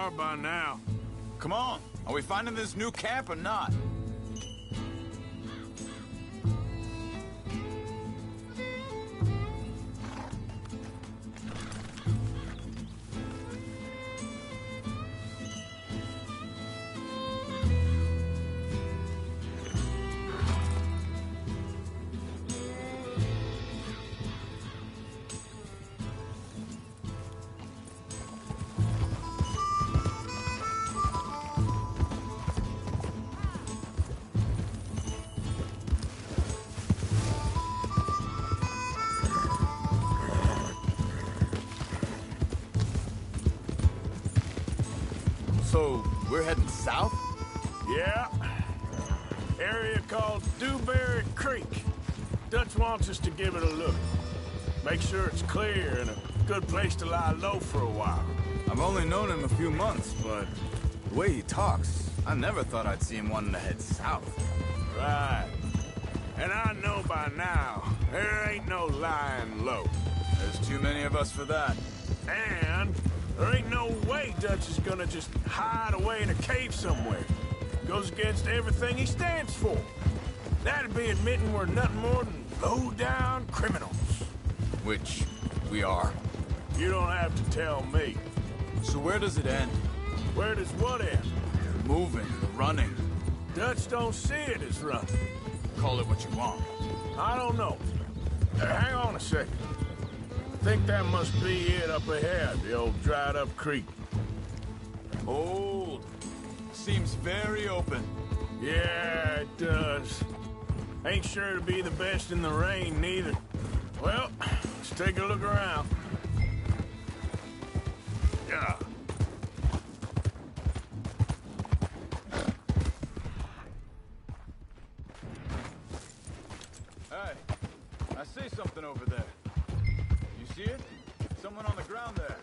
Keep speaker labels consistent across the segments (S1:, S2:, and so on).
S1: are by now.
S2: Come on, are we finding this new camp or not? So, we're heading south?
S1: Yeah. Area called Dewberry Creek. Dutch wants us to give it a look. Make sure it's clear and a good place to lie low for a while.
S2: I've only known him a few months, but the way he talks, I never thought I'd see him wanting to head south.
S1: Right. And I know by now, there ain't no lying low.
S2: There's too many of us for that.
S1: And there ain't no way Dutch is gonna just hide away in a cave somewhere. Goes against everything he stands for. That'd be admitting we're nothing more than low-down criminals.
S2: Which we are.
S1: You don't have to tell me.
S2: So where does it end?
S1: Where does what end?
S2: The moving, the running.
S1: Dutch don't see it as running.
S2: Call it what you want.
S1: I don't know. Hang on a second. I think that must be it up ahead, the old dried-up creek.
S2: Old. Seems very open.
S1: Yeah, it does. Ain't sure to be the best in the rain, neither. Well, let's take a look around. Yeah.
S2: Hey, I see something over there. You see it? Someone on the ground there.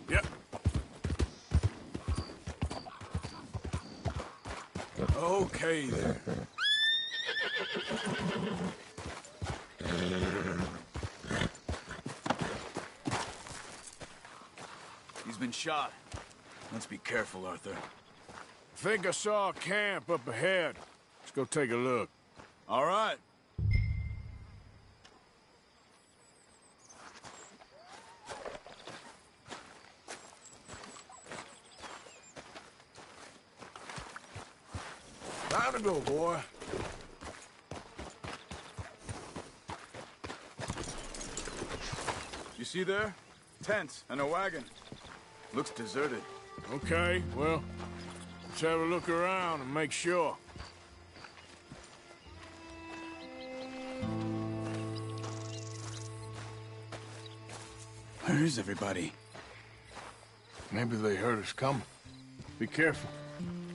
S1: Yep. Okay, there.
S2: He's been shot. Let's be careful, Arthur.
S1: Think I saw a camp up ahead. Let's go take a look.
S2: All right.
S1: Time to go, boy.
S2: You see there? Tents and a wagon. Looks deserted.
S1: Okay, well, let's have a look around and make sure.
S2: Where is everybody?
S1: Maybe they heard us coming. Be careful.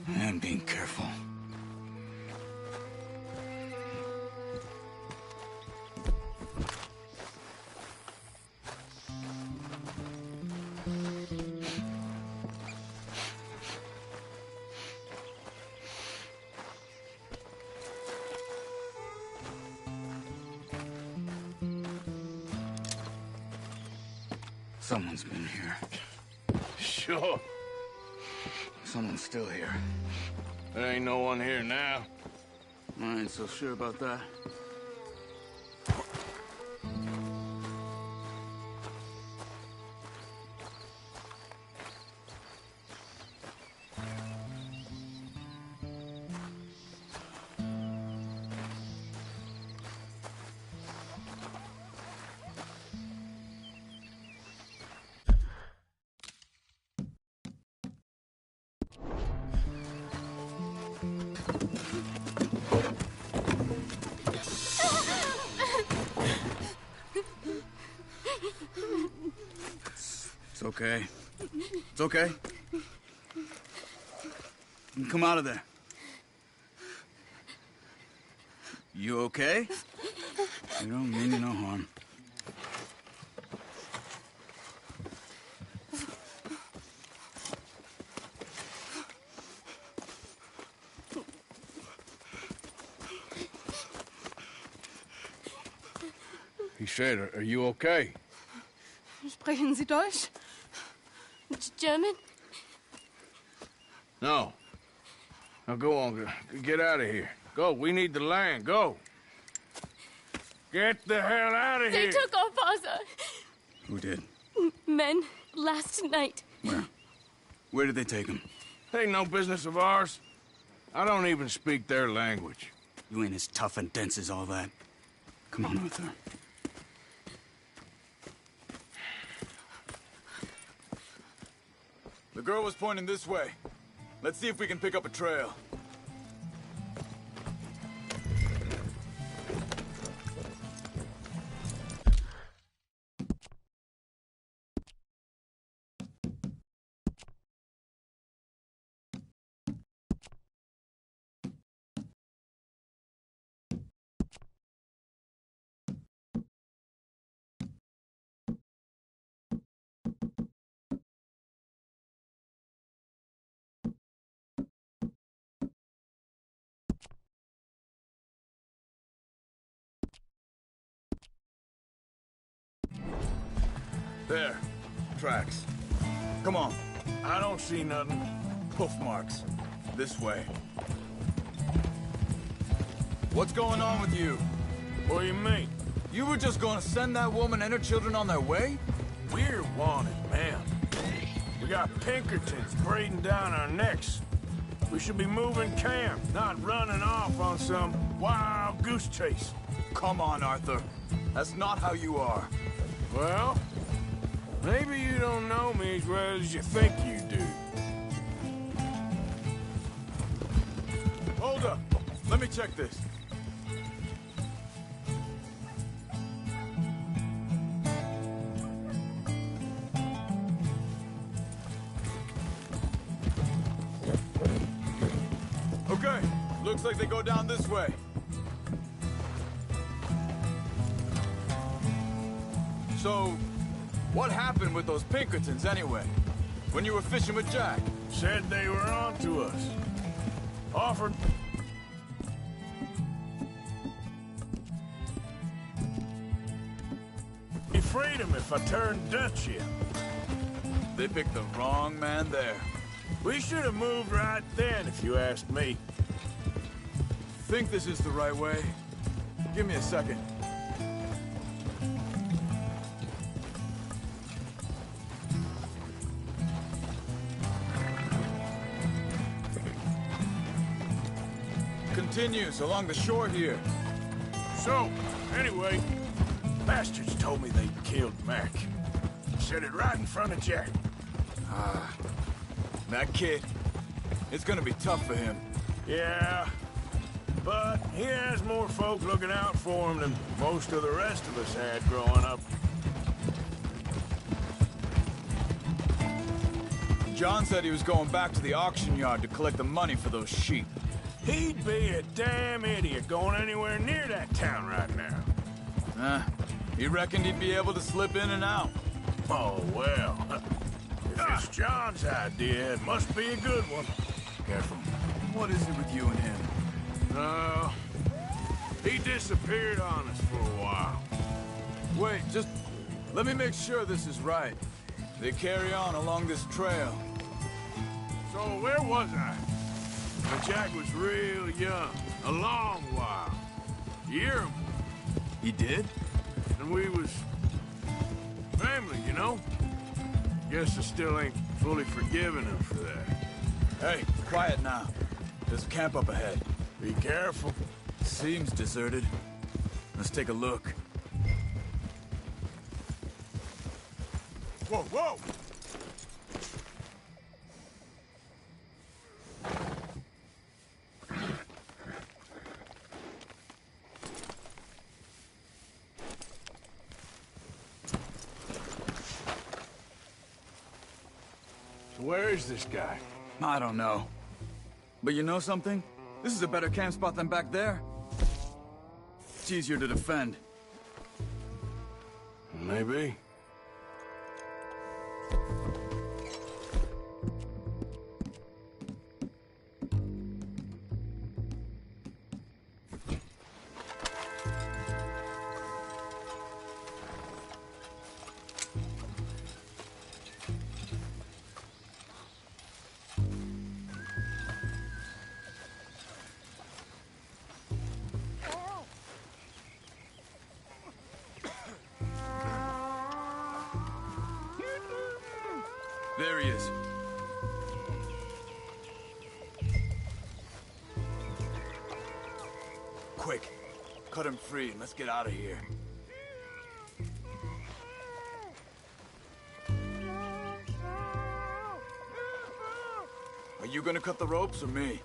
S2: I'm being careful. Someone's been here.
S1: Sure.
S2: Someone's still here.
S1: There ain't no one here now.
S2: I ain't so sure about that. It's okay. It's okay. Come out of there. You okay? You don't mean you no harm.
S1: He said, are you okay?
S3: Sprechen Sie Deutsch? German?
S1: No. Now go on, get out of here. Go, we need the land, go. Get the hell out of
S3: They
S1: here.
S3: took our father.
S2: Who did?
S3: Men, last night.
S2: Where? Where did they take him?
S1: Ain't no business of ours. I don't even speak their language.
S2: You ain't as tough and dense as all that. Come on, Arthur. The girl was pointing this way. Let's see if we can pick up a trail. There. Tracks. Come on.
S1: I don't see nothing.
S2: Hoof marks. This way. What's going on with you?
S1: What do you mean?
S2: You were just gonna send that woman and her children on their way?
S1: We're wanted, man. We got Pinkertons braiding down our necks. We should be moving camp, not running off on some wild goose chase.
S2: Come on, Arthur. That's not how you are.
S1: Well, maybe you don't know me as well as you think you do.
S2: Hold up. Let me check this. Okay. Looks like they go down this way. So, what happened with those Pinkertons anyway? When you were fishing with Jack?
S1: Said they were on to us. Offered... me freedom if I turned Dutch in.
S2: They picked the wrong man there.
S1: We should have moved right then, if you ask me.
S2: Think this is the right way? Give me a second. Continues along the shore here.
S1: So, anyway, bastards told me they killed Mac. Said it right in front of Jack.
S2: That kid, it's gonna be tough for him.
S1: Yeah, but he has more folk looking out for him than most of the rest of us had growing up.
S2: John said he was going back to the auction yard to collect the money for those sheep.
S1: He'd be a damn idiot going anywhere near that town right now.
S2: He reckoned he'd be able to slip in and out.
S1: Oh, well. If it's John's idea, it must be a good one.
S2: Careful. What is it with you and him?
S1: He disappeared on us for a while.
S2: Wait, just let me make sure this is right. They carry on along this trail.
S1: So where was I? When Jack was real young, a long while. You hear him?
S2: He did?
S1: And we was family, you know? Guess I still ain't fully forgiven him for that.
S2: Hey, quiet now. There's a camp up ahead.
S1: Be careful.
S2: Seems deserted. Let's take a look.
S1: Whoa, whoa! So where is this guy?
S2: I don't know. But you know something? This is a better camp spot than back there. It's easier to defend.
S1: Maybe.
S2: There he is. Quick, cut him free and let's get out of here. Are you gonna cut the ropes or me?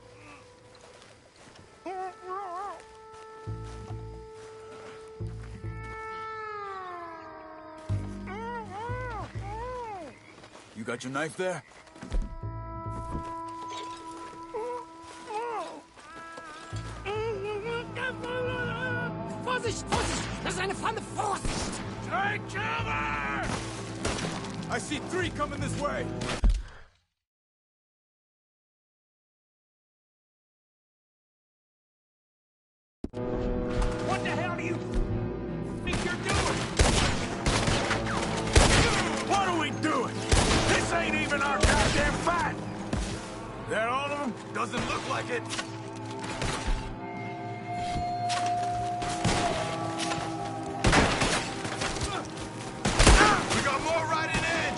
S2: You got your knife there?
S4: Vorsicht, Vorsicht! Das ist eine Falle! Vorsicht!
S1: Take cover!
S2: I see 3 coming this way!
S4: What the hell do you think you're doing?
S1: What are we doing? This ain't even our goddamn fight! That all of them?
S2: Doesn't look like it! We got more riding in!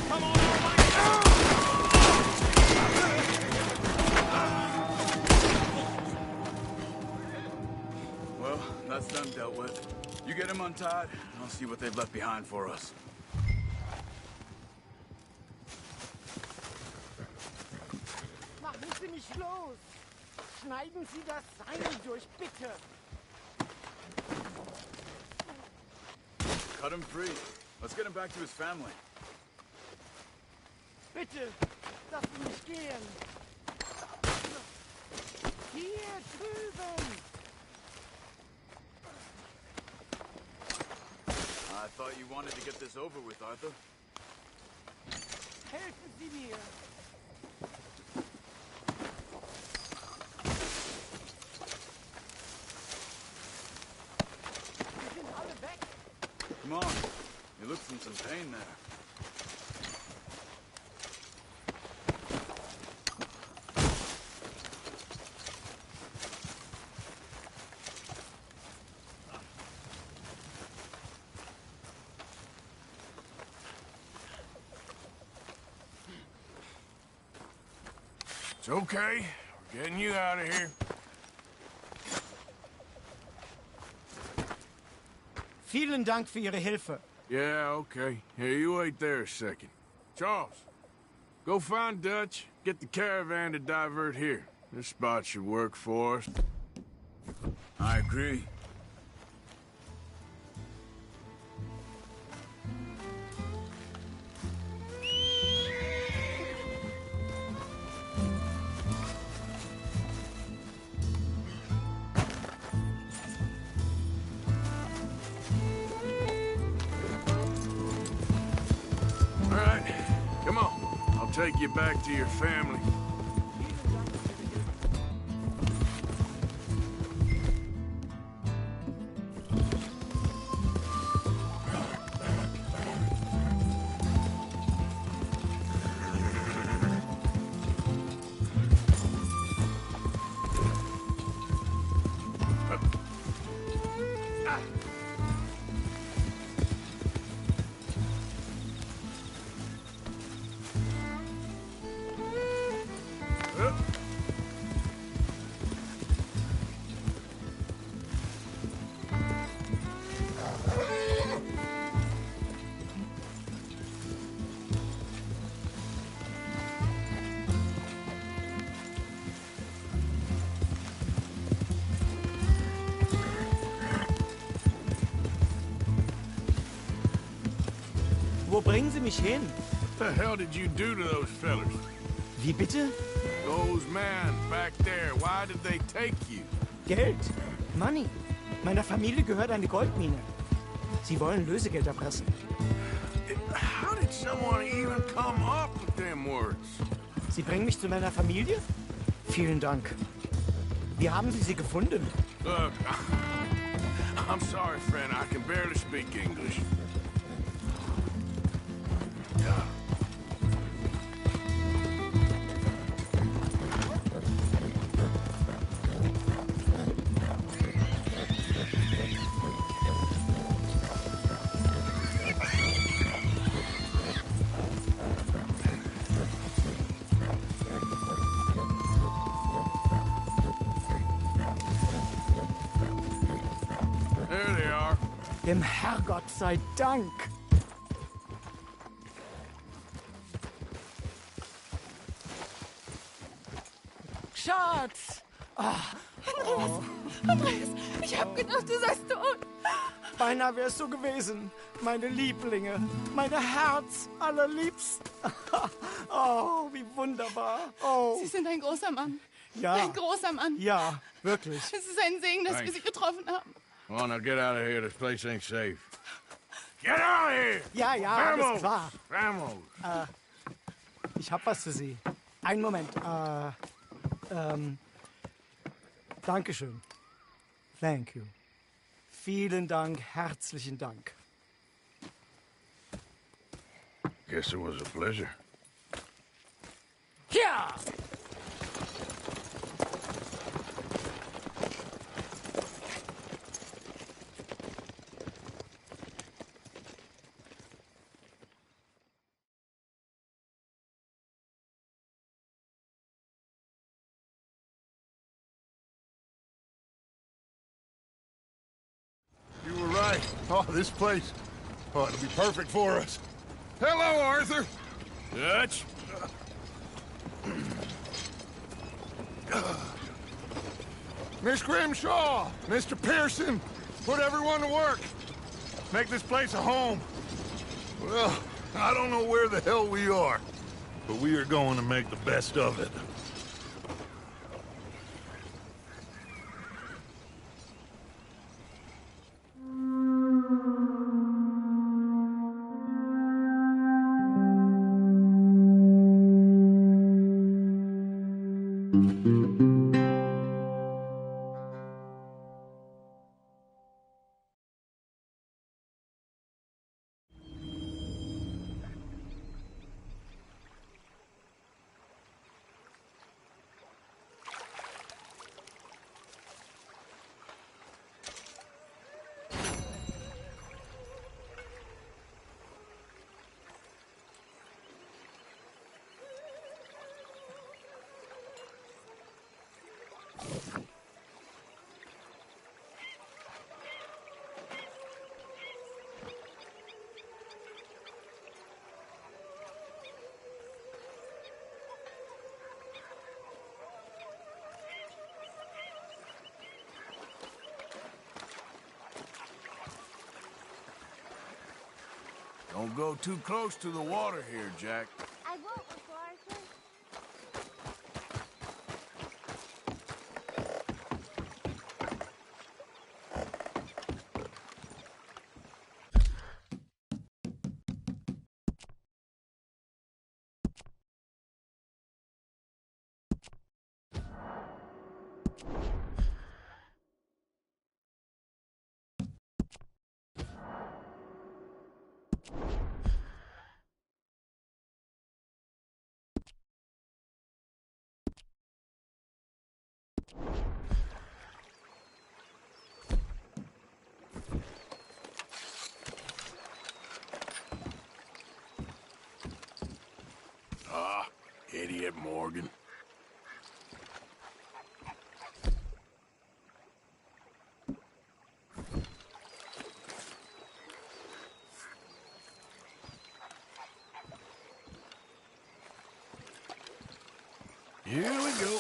S4: Come on, everybody!
S2: Well, that's them dealt with. You get them untied, and I'll see what they've left behind for us.
S4: Machen Sie mich los! Schneiden Sie das Seil durch, bitte!
S2: Cut him free. Let's get him back to his family.
S4: Bitte! Lassen Sie mich gehen! Hier drüben!
S2: I thought you wanted to get this over with, Arthur.
S4: Helfen Sie mir! Sie sind alle weg!
S2: Come on. You look in some pain there.
S1: It's okay. We're getting you out of here.
S4: Vielen Dank für Ihre Hilfe.
S1: Yeah, okay. Here, you wait there a second. Charles, go find Dutch. Get the caravan to divert here. This spot should work for us.
S2: I agree.
S1: All right, come on. I'll take you back to your family.
S5: Wo bringen Sie mich hin?
S1: What the hell did you do to those fellas?
S5: Wie bitte?
S1: Those men back there, why did they take you?
S5: Geld. Money. Meiner Familie gehört eine Goldmine. Sie wollen Lösegeld erpressen.
S1: How did someone even come up with them words?
S5: Sie bringen mich zu meiner Familie? Vielen Dank. Wie haben Sie sie gefunden?
S1: Look, I'm sorry, friend. I can barely speak English. Yeah. There they are.
S5: Dem Herrgott sei Dank. Schatz!
S3: Andreas, ich hab gedacht, du seist tot.
S5: Beinahe wär's so gewesen. Meine Lieblinge, meine Herz allerliebsten. Oh, wie wunderbar. Oh,
S6: Sie sind ein großer Mann.
S5: ja.
S6: Ein großer Mann.
S5: Ja, wirklich.
S6: Es ist ein Segen, dass wir Sie getroffen haben.
S1: Come on, now get out of here. This place ain't safe. Get out of here!
S5: Ja, ja, alles klar.
S1: Vamos!
S5: Ich hab was für Sie. Einen Moment. Dankeschön. Thank you. Vielen Dank, herzlichen Dank.
S1: Guess it was a pleasure.
S5: Ja!
S1: You were right. Oh, this place. Oh, it'll be perfect for us. Hello, Arthur. Dutch. Miss Grimshaw, Mr. Pearson, put everyone to work. Make this place a home. Well, I don't know where the hell we are, but we are going to make the best of it. Don't go too close to the water here, Jack.
S7: I won't, Uncle Arthur.
S1: Ah, idiot Morgan. Here we go.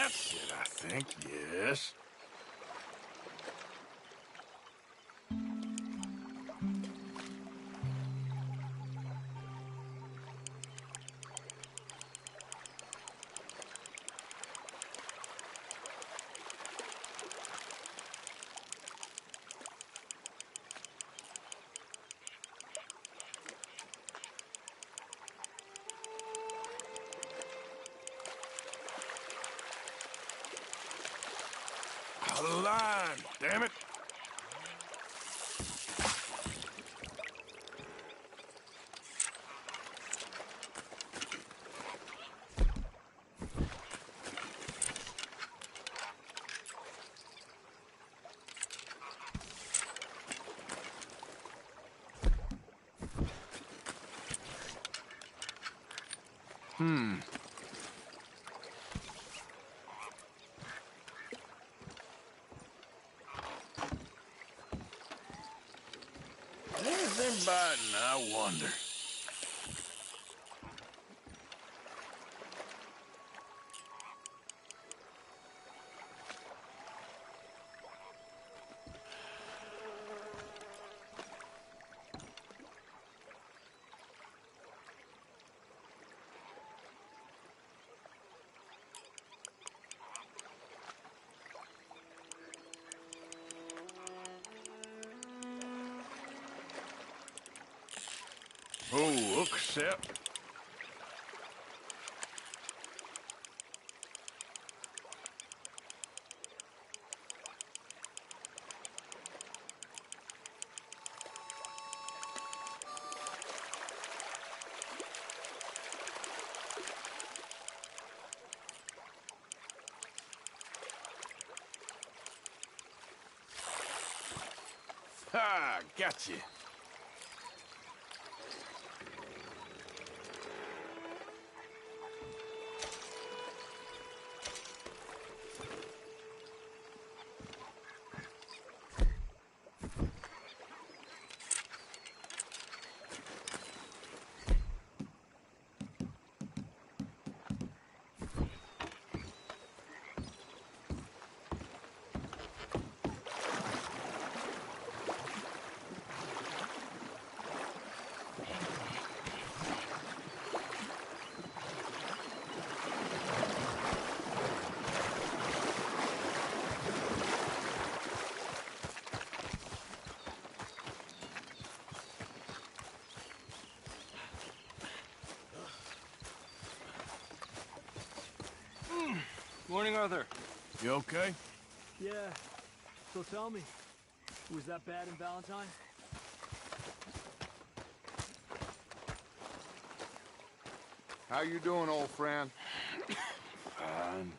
S1: That's it, I think, yes. Out of line, damn it. Anything biting, I wonder. Oh, accept. Ha, gotcha.
S8: Morning, Arthur.
S1: You okay?
S8: Yeah. So tell me, was that bad in Valentine?
S9: How you doing, old friend?
S1: Fine.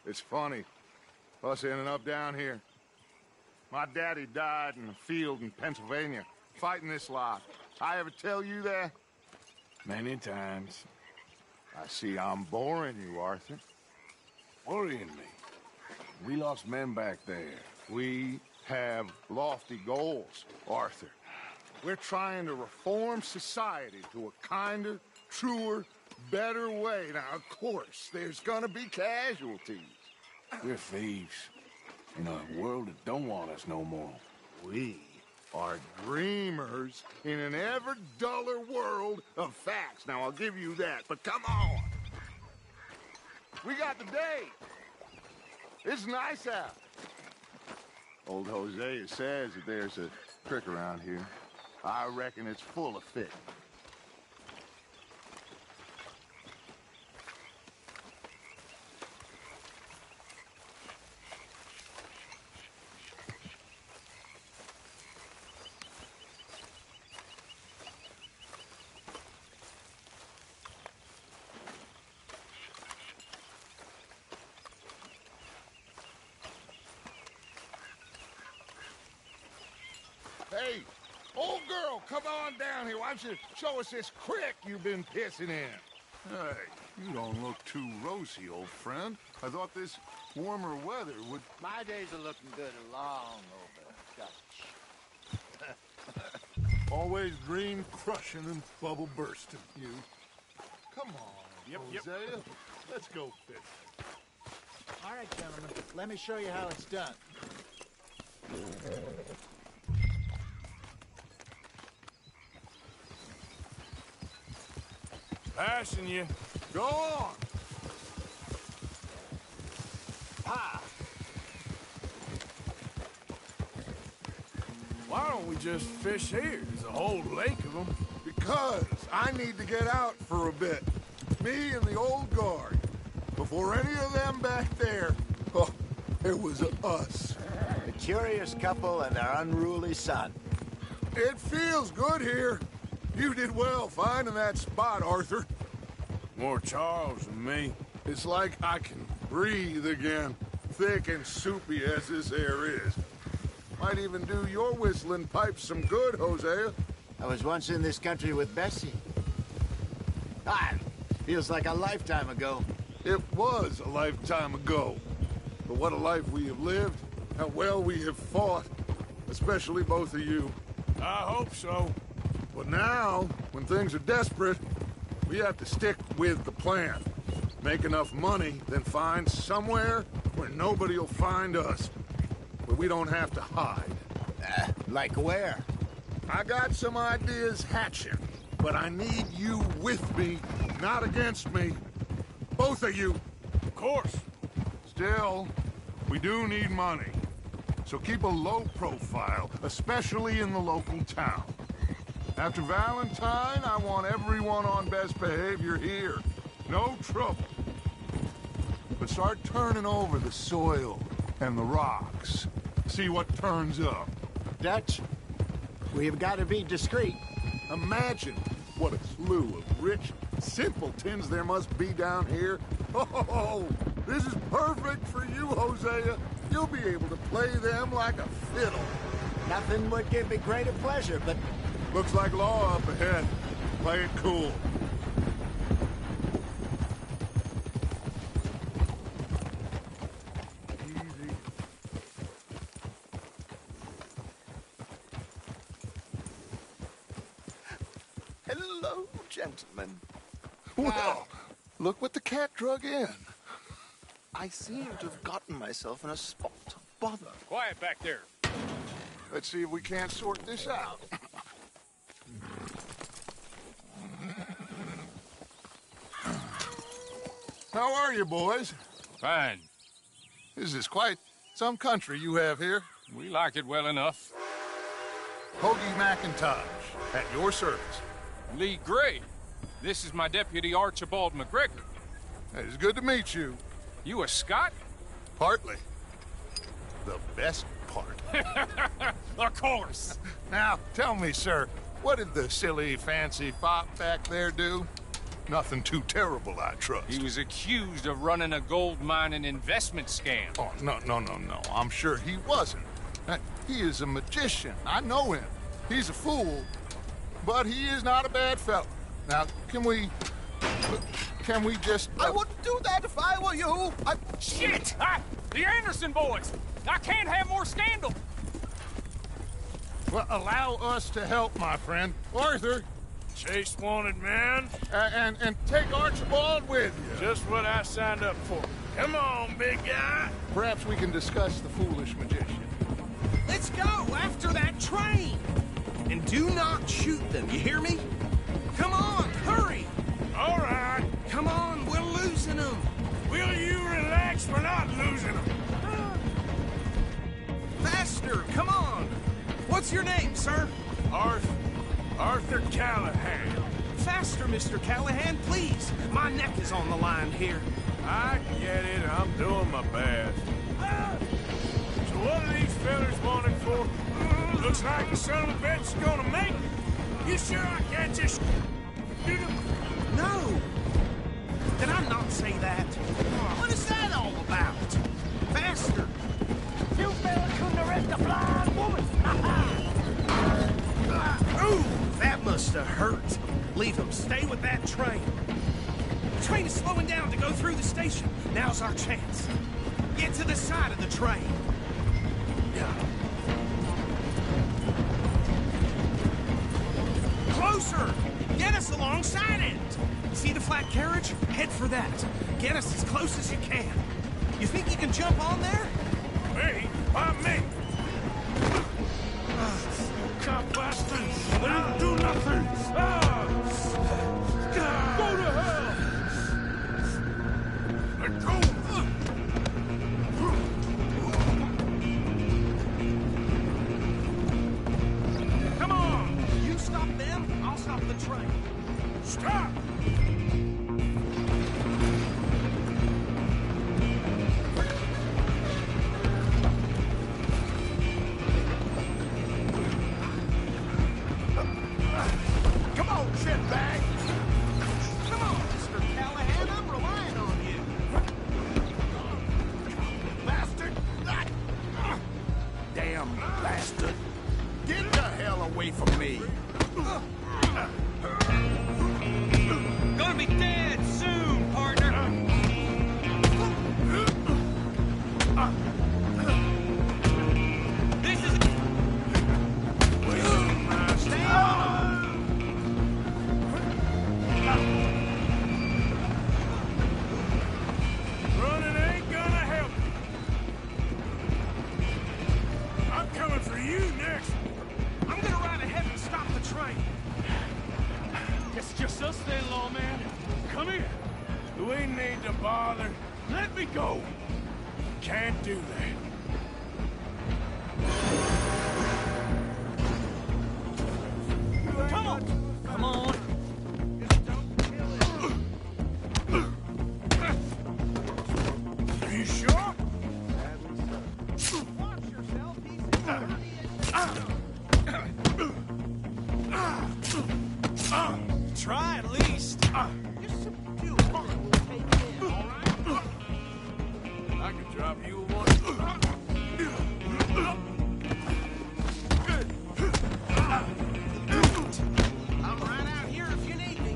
S9: It's funny, us ending up down here. My daddy died in a field in Pennsylvania, fighting this lot. I ever tell you that?
S1: Many times.
S9: I see I'm boring you, Arthur.
S1: Worrying me. We lost men back there.
S9: We have lofty goals, Arthur. We're trying to reform society to a kinder, truer, better way. Now, of course, there's gonna be casualties.
S1: We're thieves. In a world that don't want us no more.
S9: We are dreamers in an ever duller world of facts. Now, I'll give you that, but come on. We got the day. It's nice out. Old Hosea says that there's a creek around here. I reckon it's full of fish. Hey, old girl, come on down here. Why don't you show us this creek you've been pissing in?
S10: Hey, you don't look too rosy, old friend. I thought this warmer weather would...
S4: My days are looking good along over Dutch.
S10: Always dream crushing and bubble bursting, you. Come on,
S1: Yep.
S10: Hosea. Let's go fishing.
S11: All right, gentlemen, let me show you how it's done.
S1: Passing you.
S9: Go on.
S1: Ha! Why don't we just fish here? There's a whole lake of them.
S9: Because I need to get out for a bit. Me and the old guard. Before any of them back there, oh, it was us.
S12: A curious couple and their unruly son.
S9: It feels good here. You did well finding that spot, Arthur.
S1: More Charles than me.
S9: It's like I can breathe again, thick and soupy as this air is. Might even do your whistling pipes some good, Hosea.
S12: I was once in this country with Bessie. Ah, feels like a lifetime ago.
S9: It was a lifetime ago. But what a life we have lived. How well we have fought. Especially both of you.
S1: I hope so.
S9: But now, when things are desperate, we have to stick with the plan. Make enough money, then find somewhere where nobody will find us. Where we don't have to hide.
S12: Like where?
S9: I got some ideas hatching, but I need you with me, not against me. Both of you.
S1: Of course.
S9: Still, we do need money. So keep a low profile, especially in the local town. After Valentine, I want everyone on best behavior here. No trouble. But start turning over the soil and the rocks. See what turns up.
S12: Dutch, we've got to be discreet.
S9: Imagine what a slew of rich simpletons there must be down here. Oh, this is perfect for you, Hosea. You'll be able to play them like a fiddle.
S12: Nothing would give me greater pleasure, but...
S9: Looks like law up ahead. Play it cool. Easy.
S12: Hello, gentlemen.
S9: Well, look what the cat drug in.
S12: I seem to have gotten myself in a spot of bother.
S1: Quiet back there.
S9: Let's see if we can't sort this out. How are you, boys?
S13: Fine.
S9: This is quite some country you have here.
S13: We like it well enough.
S9: Hoagie McIntosh, at your service.
S13: Lee Gray. This is my deputy, Archibald McGregor.
S9: It's good to meet you.
S13: You a Scot?
S9: Partly. The best part.
S13: Of course.
S9: Now, tell me, sir, what did the silly, fancy fop back there do? Nothing too terrible, I trust.
S13: He was accused of running a gold mining investment scam.
S9: Oh, no. I'm sure he wasn't. He is a magician. I know him. He's a fool, but he is not a bad fellow. Now, can we just...
S12: I wouldn't do that if I were you.
S13: Shit! The Anderson boys! I can't have more scandal!
S9: Well, allow us to help, my friend. Arthur!
S1: Chase wanted man.
S9: And take Archibald with you.
S1: Just what I signed up for. Come on, big guy.
S9: Perhaps we can discuss the foolish magician.
S14: Let's go after that train! And do not shoot them, you hear me? Come on, hurry!
S1: All right.
S14: Come on, we're losing them.
S1: Will you relax? We're not losing them.
S14: Faster, come on! What's your name, sir?
S1: Arthur Callahan.
S14: Faster, Mr. Callahan, please. My neck is on the line here.
S1: I get it. I'm doing my best. So what are these fellas wanted for? Looks like the son of a bitch is gonna make it. You sure I can't just shoot him?
S14: No! Did I not say that? What is that all about? Faster!
S4: You fellas couldn't arrest a blind woman!
S14: Ooh, that must have hurt. Leave him. Stay with that train. The train is slowing down to go through the station. Now's our chance. Get to the side of the train. Closer! Get us alongside it! See the flat carriage? Head for that. Get us as close as you can. You think you can jump on there?
S1: Me? Why me? Cop bastards! They didn't do nothing! Go to hell! Let go!
S14: Come on! You stop them, I'll stop the train.
S1: Stop!
S9: Come on, shitbag!
S14: Come on, Mr. Callahan, I'm relying on you.
S9: Bastard! Damn bastard! Get the hell away from me!
S14: Gonna be dead soon, partner. This is... Stay on!
S1: Running ain't gonna help you. I'm coming for you next.
S14: I'm gonna ride ahead and stop the train.
S1: It's just us then, lawman. Come here. We need to bother. Let me go. Can't do that.
S14: Come on! Come on!
S1: Are you sure?
S14: Watch yourself, he's try at least.
S4: Just subdue it and we'll take it in, all right?
S1: I could drop you one.
S14: I'm right out here if you need me.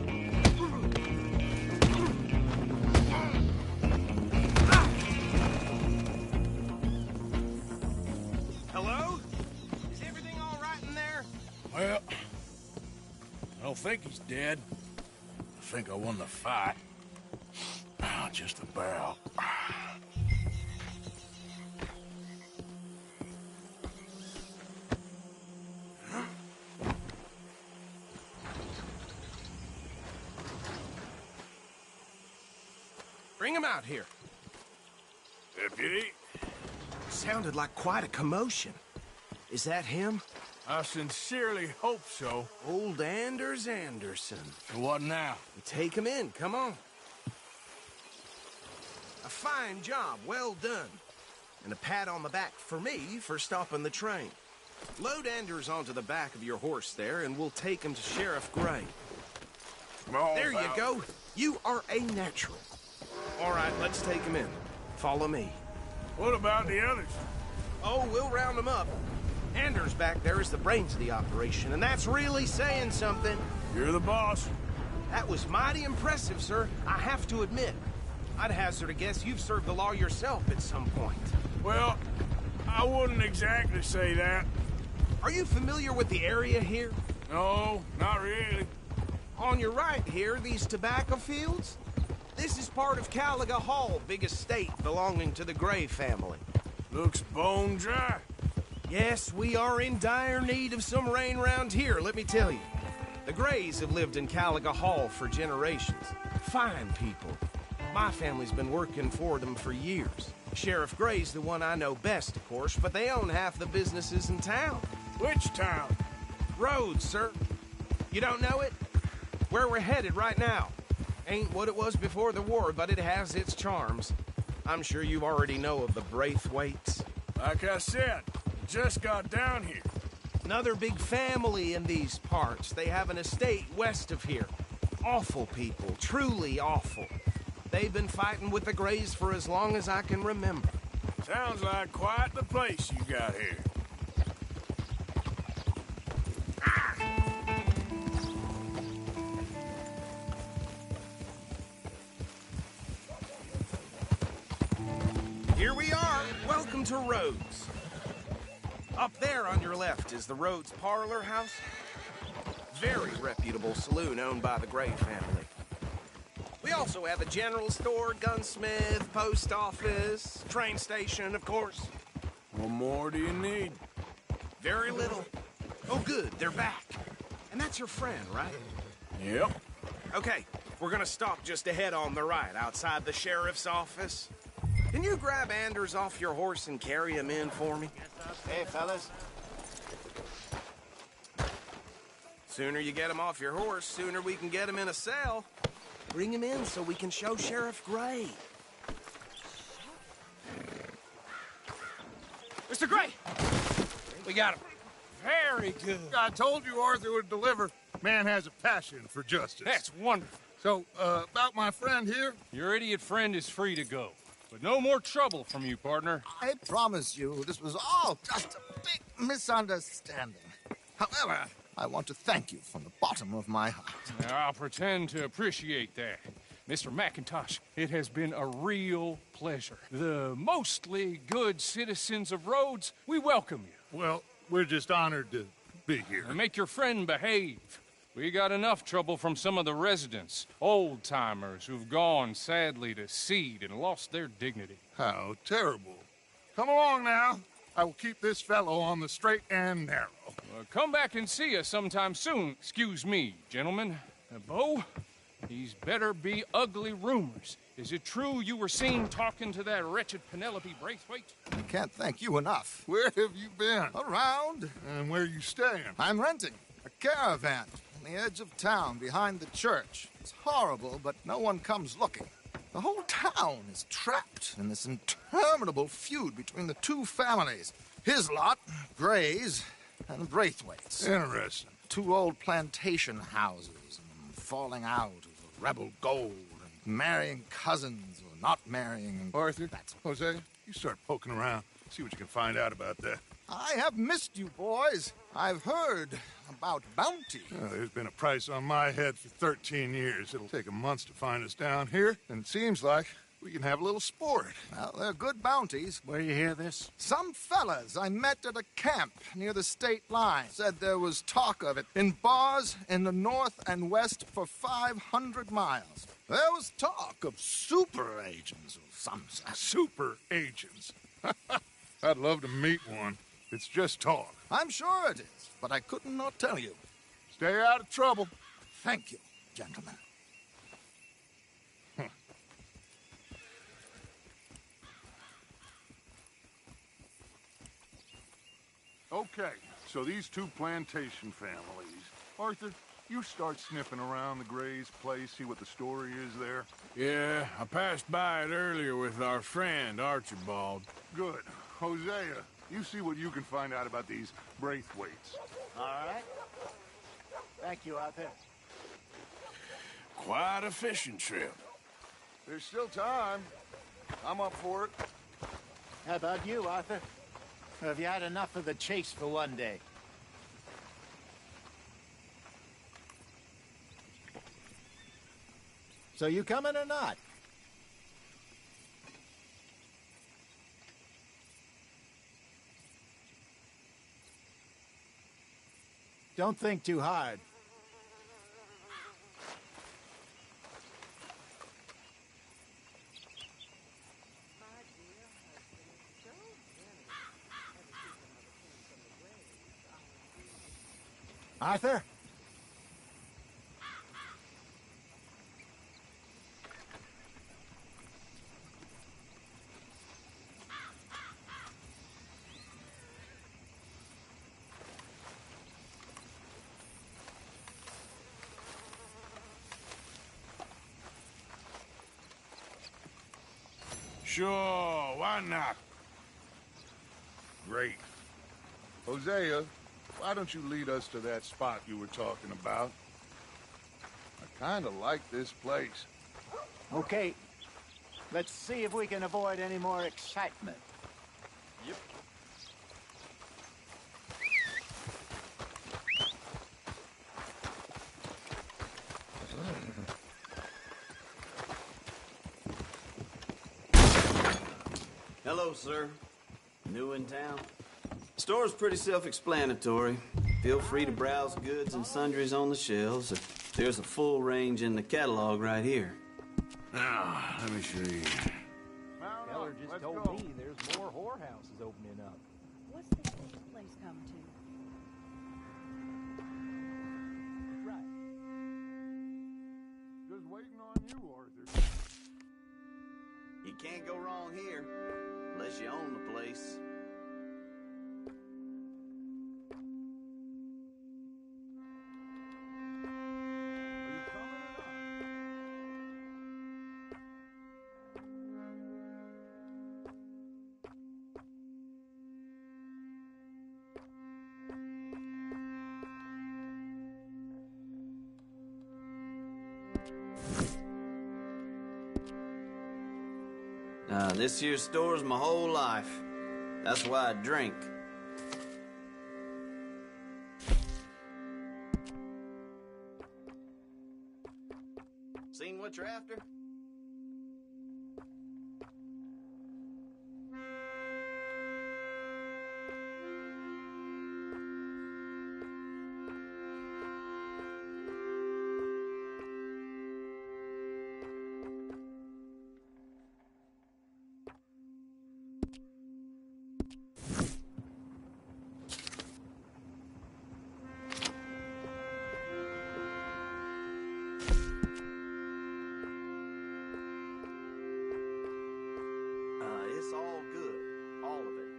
S14: Hello? Is everything all right in there?
S1: Well, I don't think he's dead. I think I won the fight. Just about.
S14: Bring him out here.
S1: Deputy,
S14: Sounded like quite a commotion. Is that him?
S1: I sincerely hope so.
S14: Old Anders Anderson.
S1: So what now?
S14: Take him in, come on. A fine job, well done. And a pat on the back for me for stopping the train. Load Anders onto the back of your horse there, and we'll take him to Sheriff Gray. There you go. You are a natural. All right, let's take him in. Follow me.
S1: What about the others?
S14: Oh, we'll round them up. Anders back there is the brains of the operation, and that's really saying something.
S1: You're the boss.
S14: That was mighty impressive, sir. I have to admit. I'd hazard a guess you've served the law yourself at some point.
S1: Well, I wouldn't exactly say that.
S14: Are you familiar with the area here?
S1: No, not really.
S14: On your right here, these tobacco fields? This is part of Caliga Hall, big estate belonging to the Gray family.
S1: Looks bone dry.
S14: Yes, we are in dire need of some rain round here, let me tell you. The Grays have lived in Caliga Hall for generations. Fine people. My family's been working for them for years. Sheriff Gray's the one I know best, of course, but they own half the businesses in town.
S1: Which town?
S14: Rhodes, sir. You don't know it? Where we're headed right now. Ain't what it was before the war, but it has its charms. I'm sure you already know of the Braithwaites.
S1: Like I said, just got down here.
S14: Another big family in these parts. They have an estate west of here. Awful people, truly awful. They've been fighting with the Grays for as long as I can remember.
S1: Sounds like quite the place you got here.
S14: Here we are. Welcome to Rhodes. Up there on your left is the Rhodes Parlor House. Very reputable saloon owned by the Gray family. We We also have a general store, gunsmith, post office, train station, of course.
S1: What more do you need?
S14: Very little. Oh, good, they're back. And that's your friend, right?
S1: Yep.
S14: Okay, we're gonna stop just ahead on the right, outside the sheriff's office. Can you grab Anders off your horse and carry him in for me?
S12: Hey, fellas.
S14: Sooner you get him off your horse, sooner we can get him in a cell. Bring him in so we can show Sheriff Gray.
S13: Mr. Gray! We got him. Very good.
S10: I told you Arthur would deliver. Man has a passion for justice.
S13: That's wonderful.
S10: So, about my friend here?
S13: Your idiot friend is free to go. But no more trouble from you, partner.
S15: I promise you, this was all just a big misunderstanding. However, I want to thank you from the bottom of my heart.
S13: I'll pretend to appreciate that. Mr. McIntosh, it has been a real pleasure. The mostly good citizens of Rhodes, we welcome you.
S10: Well, we're just honored to be here.
S13: And make your friend behave. We got enough trouble from some of the residents, old-timers who've gone, sadly, to seed and lost their dignity.
S10: How terrible. Come along now. I will keep this fellow on the straight and narrow.
S13: Come back and see us sometime soon. Excuse me, gentlemen. Bo, these better be ugly rumors. Is it true you were seen talking to that wretched Penelope Braithwaite?
S15: I can't thank you enough.
S10: Where have you been?
S15: Around.
S10: And where are you staying?
S15: I'm renting a caravan on the edge of town behind the church. It's horrible, but no one comes looking. The whole town is trapped in this interminable feud between the two families. His lot, Gray's, and Braithwaite's.
S10: Interesting.
S15: Two old plantation houses, and falling out of rebel gold, and marrying cousins or not marrying.
S10: Arthur, Jose, you start poking around. See what you can find out about that.
S15: I have missed you, boys. I've heard about bounty.
S10: There's been a price on my head for 13 years. It'll take 'em months to find us down here, and it seems like we can have a little sport.
S15: Well, they're good bounties.
S12: Where you hear this?
S15: Some fellas I met at a camp near the state line said there was talk of it in bars in the north and west for 500 miles. There was talk of super agents of some sort.
S10: Super agents? I'd love to meet one. It's just talk.
S15: I'm sure it is, but I couldn't not tell you.
S10: Stay out of trouble.
S15: Thank you, gentlemen.
S10: Okay, so these two plantation families. Arthur, you start sniffing around the Gray's place, see what the story is there.
S1: Yeah, I passed by it earlier with our friend, Archibald.
S10: Good. Hosea, you see what you can find out about these Braithwaites.
S12: All right. Thank you, Arthur.
S1: Quite a fishing trip.
S10: There's still time. I'm up for it.
S12: How about you, Arthur? Or have you had enough of the chase for one day? So you coming or not? Don't think too hard. Arthur?
S1: Sure, why not?
S10: Great. Hosea, why don't you lead us to that spot you were talking about? I kind of like this place.
S12: Okay. Let's see if we can avoid any more excitement.
S1: Yep.
S16: Hello, sir. New in town? Store's pretty self-explanatory. Feel free to browse goods and sundries on the shelves. There's a full range in the catalog right here.
S10: Now, let me show you.
S11: Keller just told me there's more whorehouses opening up.
S7: What's this place come to?
S10: Right. Just waiting on you, Arthur.
S16: You can't go wrong here, unless you own the place. This here store's my whole life. That's why I drink. Seen what you're after? It's all good. All of it.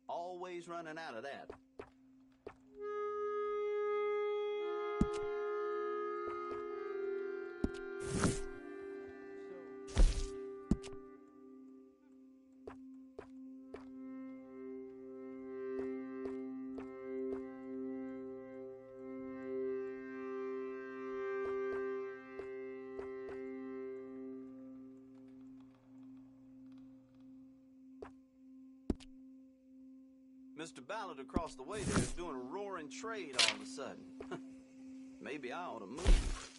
S16: Always running out of that. Mr. Ballard across the way there is doing a roaring trade all of a sudden. Maybe I ought to move.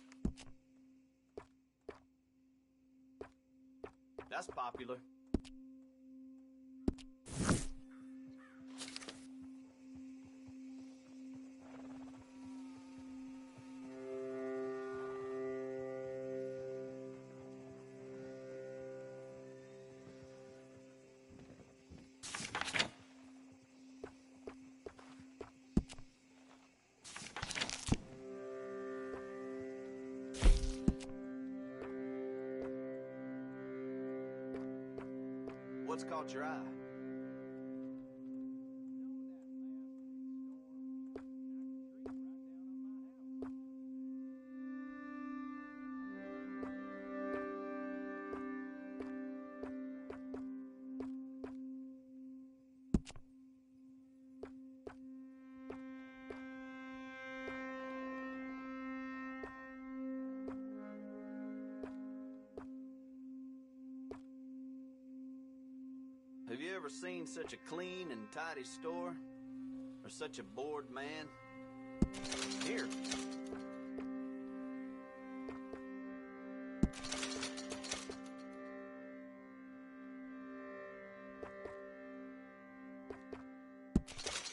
S16: That's popular. What's caught your eye? Have you ever seen such a clean and tidy store? Or such a bored man? Here.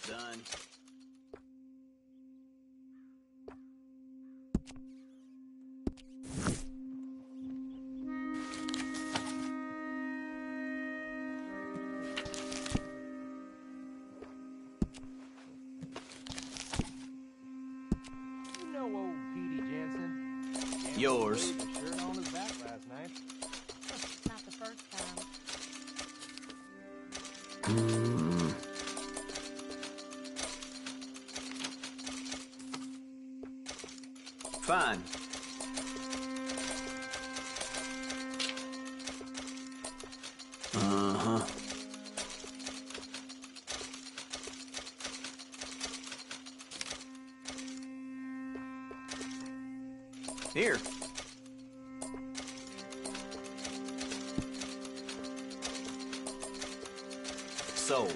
S16: Done. Yours.
S11: Shirt on his back last night.
S7: Not the first time.
S16: Fine. Uh-huh. Here. Sold.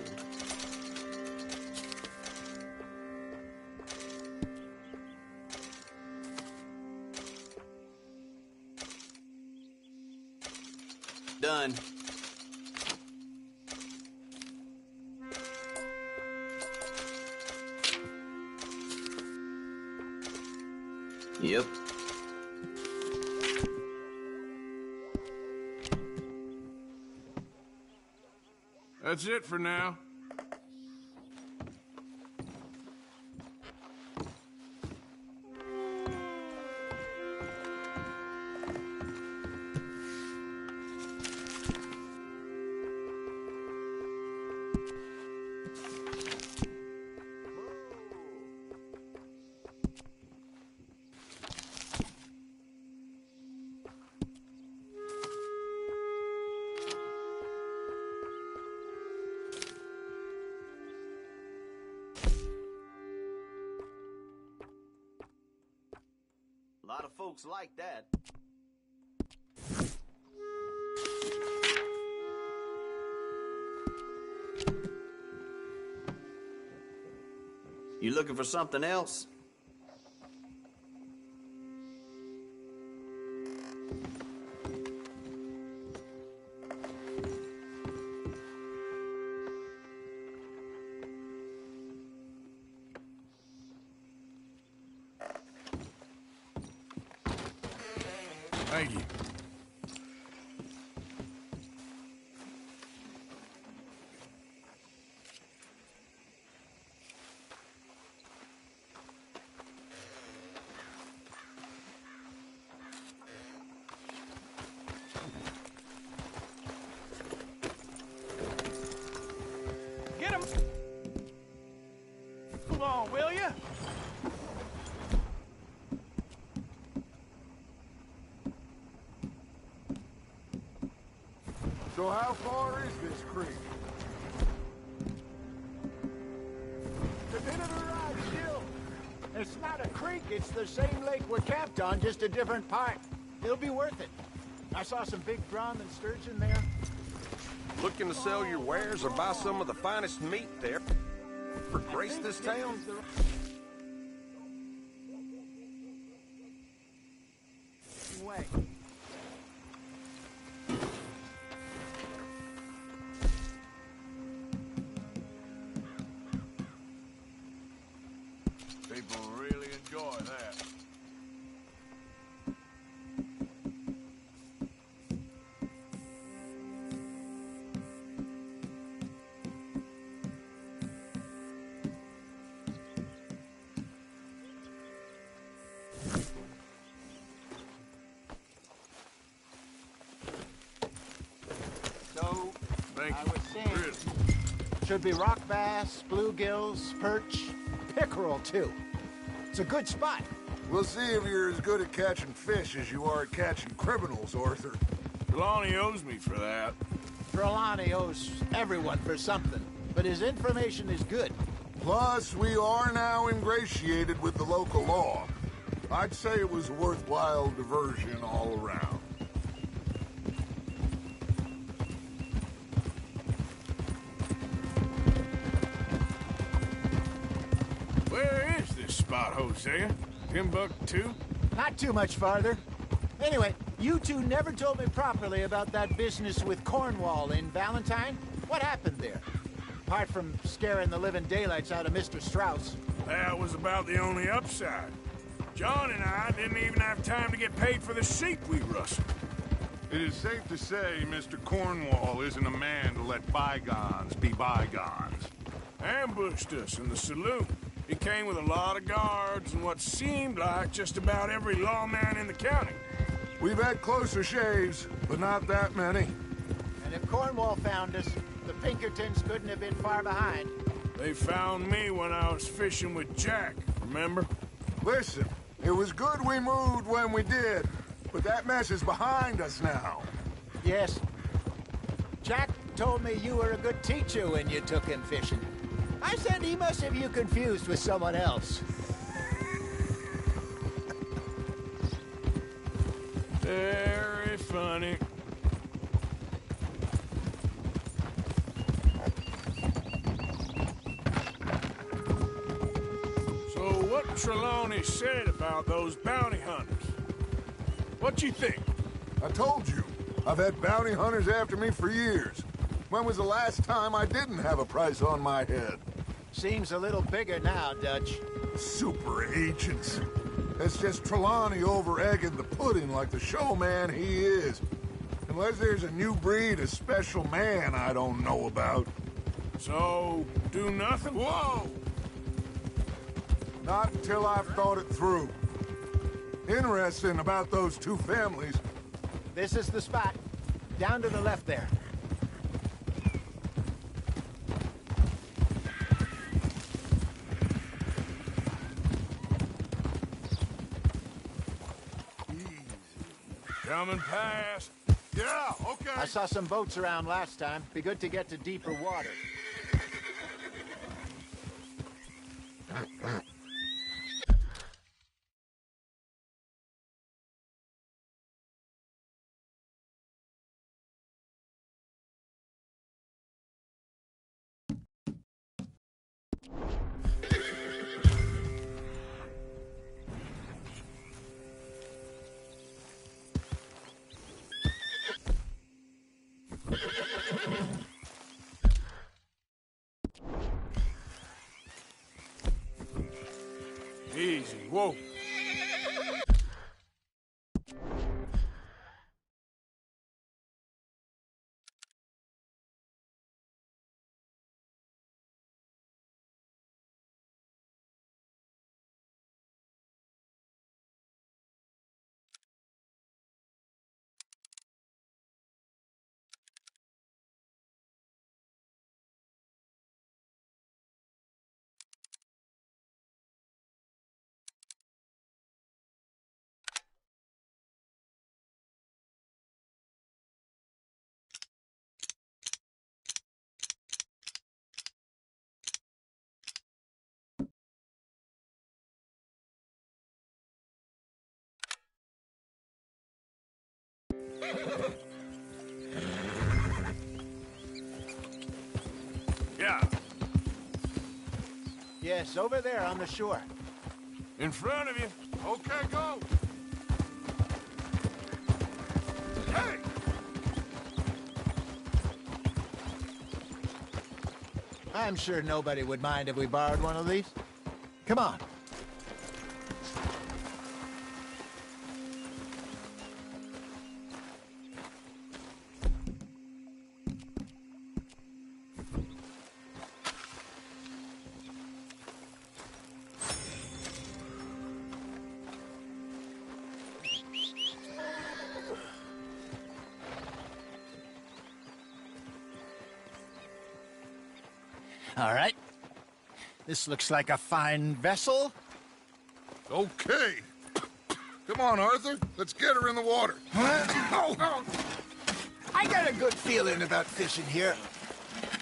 S16: done. Yep.
S1: That's it for now.
S16: A lot of folks like that. You looking for something else?
S1: Thank you.
S5: Get him! Come on, will ya?
S9: So how far is this creek?
S12: It's a bit of a ride still. It's not a creek, it's the same lake we're camped on, just a different part. It'll be worth it. I saw some big drum and sturgeon there.
S17: Looking to sell your wares or buy some of the finest meat there for grace this town?
S12: Way.
S1: People really enjoy that.
S12: So,
S1: Thank
S12: I
S1: you.
S12: was saying,
S1: Really.
S12: should be rock bass, bluegills, perch, pickerel too. It's a good spot.
S9: We'll see if you're as good at catching fish as you are at catching criminals, Arthur.
S1: Trelawney owes me for that.
S12: Trelawney owes everyone for something, but his information is good.
S9: Plus, we are now ingratiated with the local law. I'd say it was a worthwhile diversion all around.
S1: Where is this spot, Hosea? Timbuktu?
S12: Not too much farther. Anyway, you two never told me properly about that business with Cornwall in Valentine. What happened there? Apart from scaring the living daylights out of Mr. Strauss.
S1: That was about the only upside. John and I didn't even have time to get paid for the sheep we rustled.
S10: It is safe to say Mr. Cornwall isn't a man to let bygones be bygones.
S1: Ambushed us in the saloon. He came with a lot of guards and what seemed like just about every lawman in the county.
S9: We've had closer shaves, but not that many.
S12: And if Cornwall found us, the Pinkertons couldn't have been far behind.
S1: They found me when I was fishing with Jack, remember?
S9: Listen, it was good we moved when we did, but that mess is behind us now.
S12: Yes. Jack told me you were a good teacher when you took him fishing. I said he must have you confused with someone else.
S1: Very funny. So what Trelawney said about those bounty hunters? What you think?
S9: I told you,
S10: I've had bounty hunters after me for years. When was the last time I didn't have a price on my head?
S12: Seems a little bigger now, Dutch.
S10: Super agents. It's just Trelawney over-egging the pudding like the showman he is. Unless there's a new breed of special man I don't know about.
S1: So, do nothing?
S10: Whoa! Not until I've thought it through. Interesting about those two families.
S12: This is the spot. Down to the left there.
S1: Coming past.
S10: Yeah, okay.
S12: I saw some boats around last time. Be good to get to deeper water.
S1: Easy, whoa. Yeah.
S12: Yes, over there on the shore.
S1: In front of you.
S10: Okay, go. Hey!
S12: I'm sure nobody would mind if we borrowed one of these. Come on. All right. This looks like a fine vessel.
S10: Okay. Come on, Arthur. Let's get her in the water.
S12: I got a good feeling about fishing here.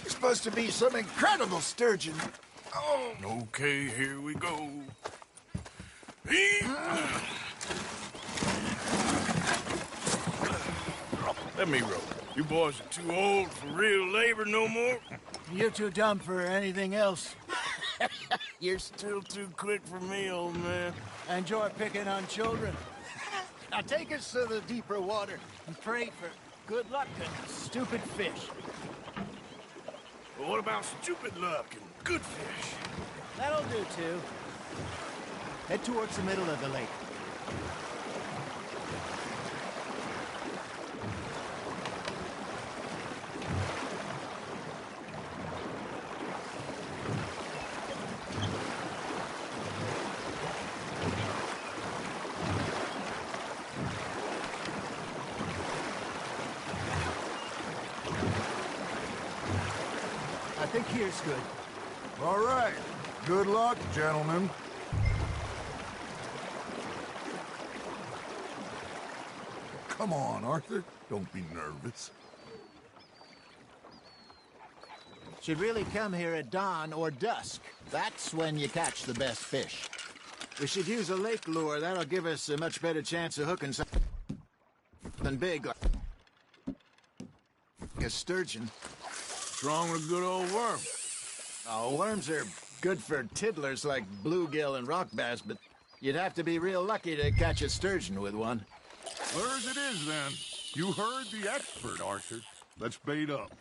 S12: There's supposed to be some incredible sturgeon.
S1: Oh. Okay, here we go. Let me row. You boys are too old for real labor no more.
S12: You're too dumb for anything else.
S1: You're still too quick for me, old man.
S12: I enjoy picking on children. Now take us to the deeper water and pray for good luck and stupid fish.
S1: But what about stupid luck and good fish?
S12: That'll do, too. Head towards the middle of the lake. I think here's good.
S10: All right. Good luck, gentlemen. Come on, Arthur. Don't be nervous.
S12: Should really come here at dawn or dusk. That's when you catch the best fish. We should use a lake lure. That'll give us a much better chance of hooking something big like a sturgeon.
S1: Strong with a good old worm.
S12: Oh, worms are good for tiddlers like bluegill and rock bass, but you'd have to be real lucky to catch a sturgeon with one.
S10: Where's it is, then? You heard the expert, Arthur. Let's bait up.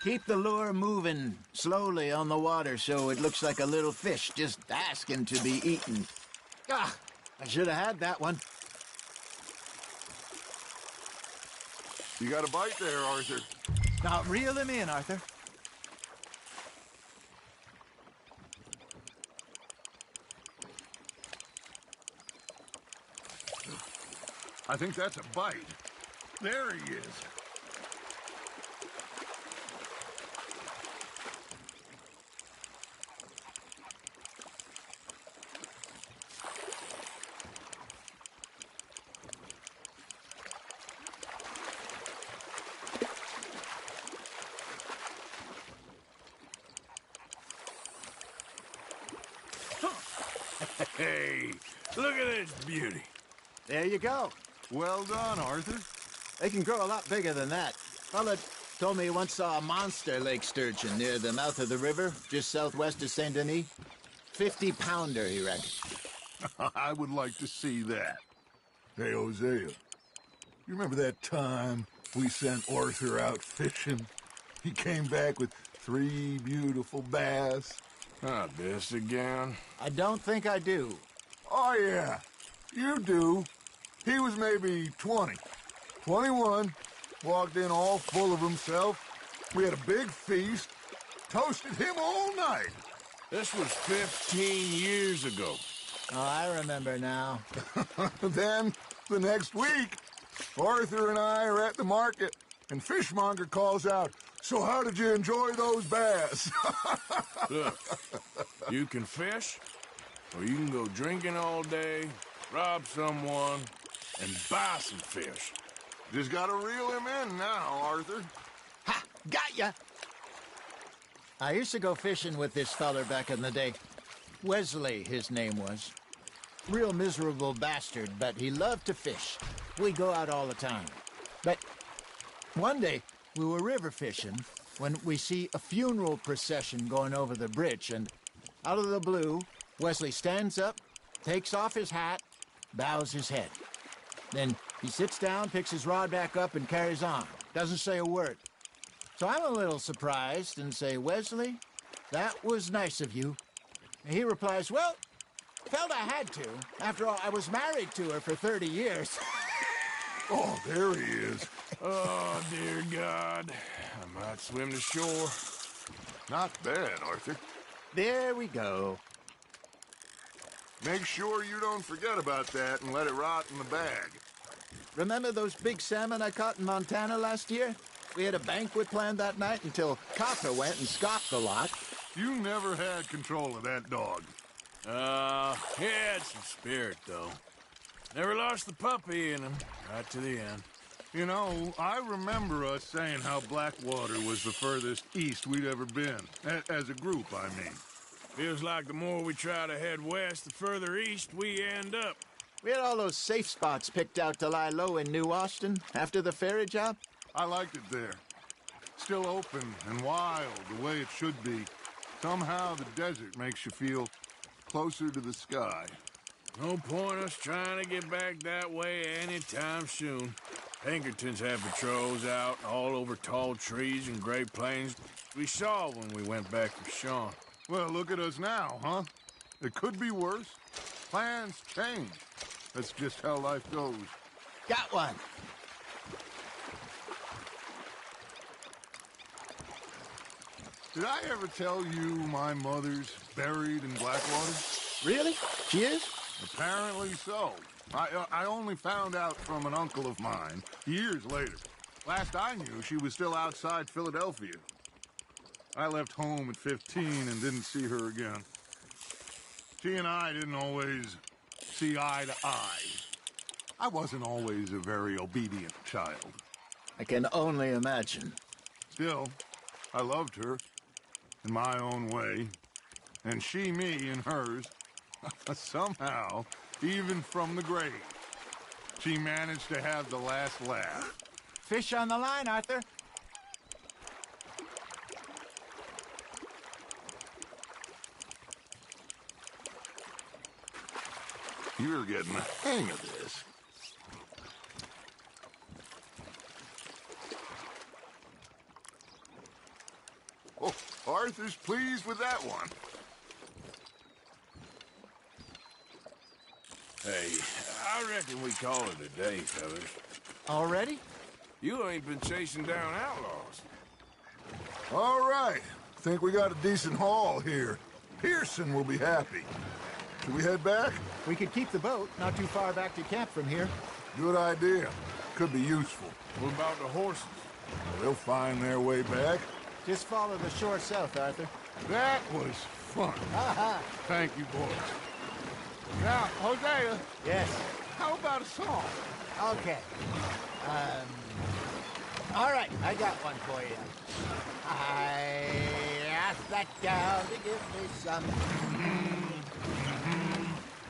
S12: Keep the lure moving slowly on the water so it looks like a little fish just asking to be eaten. Ah, I should have had that one.
S10: You got a bite there, Arthur.
S12: Now reel him in, Arthur.
S10: I think that's a bite. There he is.
S1: Hey, look at this beauty.
S12: There you go.
S10: Well done, Arthur.
S12: They can grow a lot bigger than that. Fella told me he once saw a monster lake sturgeon near the mouth of the river, just southwest of Saint Denis. 50-pounder, he reckoned.
S10: I would like to see that. Hey, Hosea, you remember that time we sent Arthur out fishing? He came back with 3 beautiful bass.
S1: Not this again.
S12: I don't think I do.
S10: Oh, yeah. You do. He was maybe 20. 21. Walked in all full of himself. We had a big feast. Toasted him all night.
S1: This was 15 years ago.
S12: Oh, I remember now.
S10: Then, the next week, Arthur and I are at the market, and Fishmonger calls out, "So how did you enjoy those bass?"
S1: Look, you can fish, or you can go drinking all day, rob someone, and buy some fish.
S10: Just gotta reel him in now, Arthur.
S12: Ha! Got ya! I used to go fishing with this feller back in the day. Wesley, his name was. Real miserable bastard, but he loved to fish. We go out all the time. But one day, we were river fishing when we see a funeral procession going over the bridge, and out of the blue, Wesley stands up, takes off his hat, bows his head. Then he sits down, picks his rod back up, and carries on. Doesn't say a word. So I'm a little surprised and say, "Wesley, that was nice of you." And he replies, "Well, felt I had to. After all, I was married to her for 30 years.
S10: Oh, there he is.
S1: Oh, dear God. I might swim to shore.
S10: Not bad, Arthur.
S12: There we go.
S10: Make sure you don't forget about that and let it rot in the bag.
S12: Remember those big salmon I caught in Montana last year? We had a banquet planned that night until Copper went and scoffed a lot.
S10: You never had control of that dog.
S1: He had some spirit, though. Never lost the puppy in him, right to the end.
S10: You know, I remember us saying how Blackwater was the furthest east we'd ever been. As a group, I mean.
S1: Feels like the more we try to head west, the further east we end up.
S12: We had all those safe spots picked out to lie low in New Austin after the ferry job.
S10: I liked it there. Still open and wild, the way it should be. Somehow the desert makes you feel closer to the sky.
S1: No point us trying to get back that way anytime soon. Pinkertons have patrols out all over tall trees and Great Plains. We saw when we went back from Sean.
S10: Well, look at us now, huh? It could be worse. Plans change. That's just how life goes.
S12: Got one.
S10: Did I ever tell you my mother's buried in Blackwater?
S12: Really? She is?
S10: Apparently so. I only found out from an uncle of mine years later. Last I knew, she was still outside Philadelphia. I left home at 15 and didn't see her again. She and I didn't always see eye to eye. I wasn't always a very obedient child.
S12: I can only imagine.
S10: Still, I loved her in my own way, and she me in hers. Somehow, even from the grave, she managed to have the last laugh.
S12: Fish on the line, Arthur.
S10: You're getting the hang of this.
S9: Arthur's pleased with that one.
S1: Hey, I reckon we call it a day, fellas.
S12: Already?
S1: You ain't been chasing down outlaws.
S9: All right. Think we got a decent haul here. Pearson will be happy. Should we head back?
S12: We could keep the boat not too far back to camp from here.
S9: Good idea. Could be useful.
S1: What about the horses?
S9: They'll find their way back.
S12: Just follow the shore south, Arthur.
S9: That was fun. Thank you, boys. Now, Hosea.
S12: Yes?
S9: How about a song?
S12: Okay. All right, I got one for you. I asked that gal to give me some.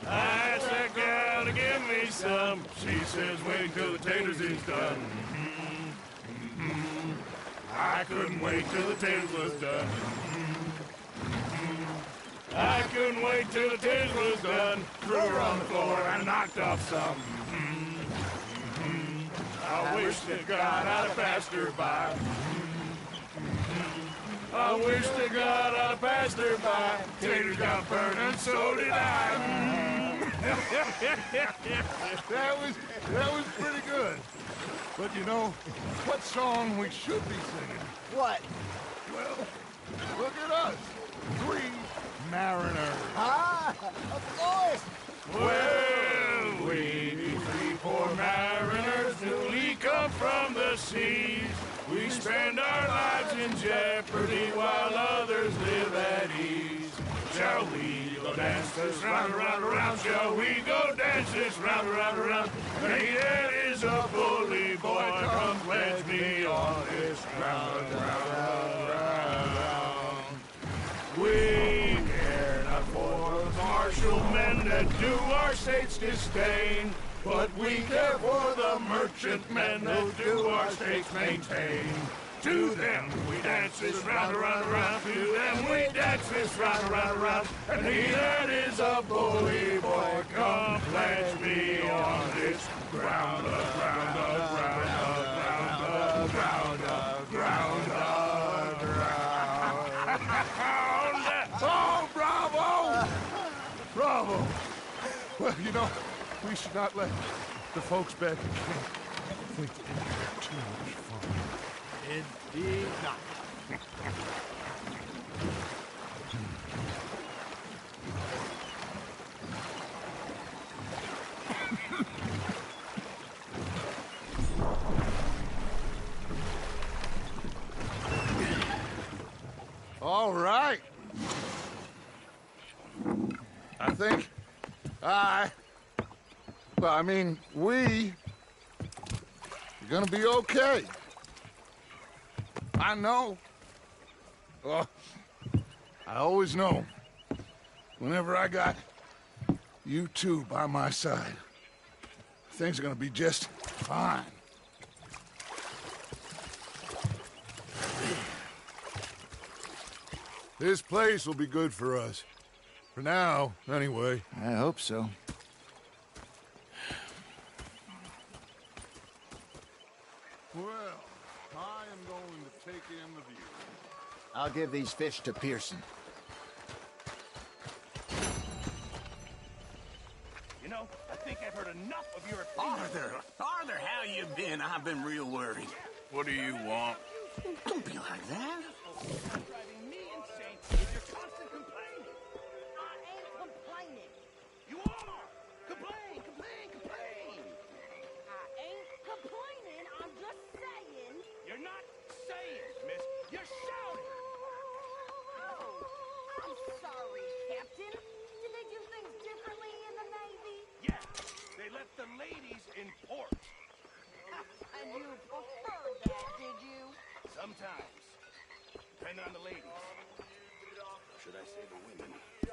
S1: I asked that gal to give me some. She says wait till the taters is done. I couldn't wait till the taters was done. I couldn't wait till the taters was done. Threw her on the floor and knocked off some. I wish to God I'd have passed her by. I wish to God I'd have passed her by. Taters got burned and so did I.
S9: That was pretty good. But you know, what song we should be singing?
S12: What?
S9: Well, look at us. 3 mariners.
S12: Of course.
S1: Well, we 3 poor mariners newly come from the seas. We spend our lives in jeopardy while others live at ease. Shall we go dance this round, around, around? Shall we go dance this round, around, around? Hey, that is a bully boy. Come pledge me on this round, round, round. We care not for the martial men that do our state's disdain, but we care for the merchant men that do our states maintain. To them we dance this round, around, around. To them we dance this round, around, around. And he that is a bully boy, come pledge me on this ground, ground, ground, ground, ground, ground, ground.
S9: Oh, bravo! Bravo! Well, you know, we should not let the folks back in camp think that we had too much fun.
S12: Indeed not.
S9: All right. I think we are gonna be okay. I know. Oh, I always know. Whenever I got you two by my side, things are gonna be just fine. This place will be good for us. For now, anyway.
S12: I hope so.
S9: Well, I am going to take in the view.
S12: I'll give these fish to Pearson.
S18: You know, I think I've heard enough of your
S19: Arthur, how you been? I've been real worried.
S1: What do you want?
S19: Don't be like that.
S18: driving me insane with your constant complaining.
S4: I ain't complaining.
S18: You are! Complain, complain, complain!
S4: I ain't complaining. I'm just saying.
S18: You're not saying, miss. You're shouting!
S4: Oh, I'm sorry, Captain. Did they do things differently in the Navy?
S18: Yeah, they left the ladies in port.
S4: And you preferred that, did you?
S18: Sometimes. Depending on the ladies. Or should I say the women?
S4: You